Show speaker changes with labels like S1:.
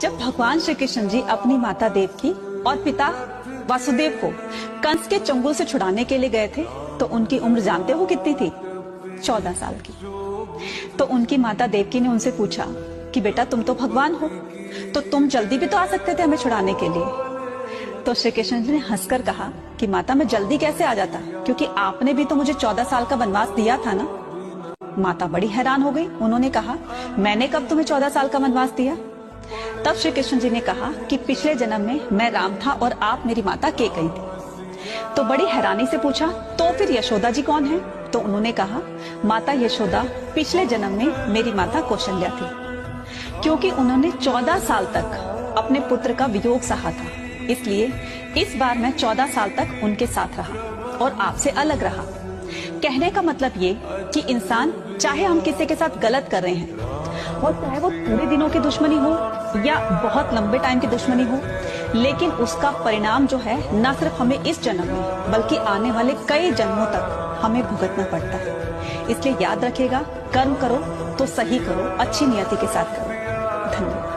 S1: जब भगवान श्री कृष्ण जी अपनी माता देवकी और पिता वासुदेव को कंस के चंगुल से छुड़ाने के लिए गए थे तो उनकी उम्र जानते हो कितनी थी? 14 साल की। तो उनकी माता देवकी ने उनसे पूछा कि बेटा तुम तो भगवान हो, तो तुम जल्दी भी तो आ सकते थे हमें छुड़ाने के लिए। तो श्री कृष्ण जी ने हंसकर कहा कि माता मैं जल्दी कैसे आ जाता, क्योंकि आपने भी तो मुझे 14 साल का वनवास दिया था ना। माता बड़ी हैरान हो गई। उन्होंने कहा मैंने कब तुम्हें 14 साल का वनवास दिया? तब श्री कृष्ण जी ने कहा कि पिछले जन्म में मैं राम था और आप मेरी माता केकई थी। तो बड़ी हैरानी से पूछा तो फिर यशोदा जी कौन है? तो उन्होंने कहा माता यशोदा पिछले जन्म में मेरी माता कौशल्या थी, क्योंकि उन्होंने 14 साल तक अपने पुत्र का वियोग सहा था, इसलिए इस बार मैं 14 साल तक उनके साथ रहा और आपसे अलग रहा। कहने का मतलब ये कि इंसान चाहे हम किसी के साथ गलत कर रहे हैं और चाहे वो थोड़े दिनों की दुश्मनी हो या बहुत लंबे टाइम की दुश्मनी हो, लेकिन उसका परिणाम जो है न सिर्फ हमें इस जन्म में बल्कि आने वाले कई जन्मों तक हमें भुगतना पड़ता है। इसलिए याद रखिएगा, कर्म करो तो सही करो, अच्छी नियति के साथ करो। धन्यवाद।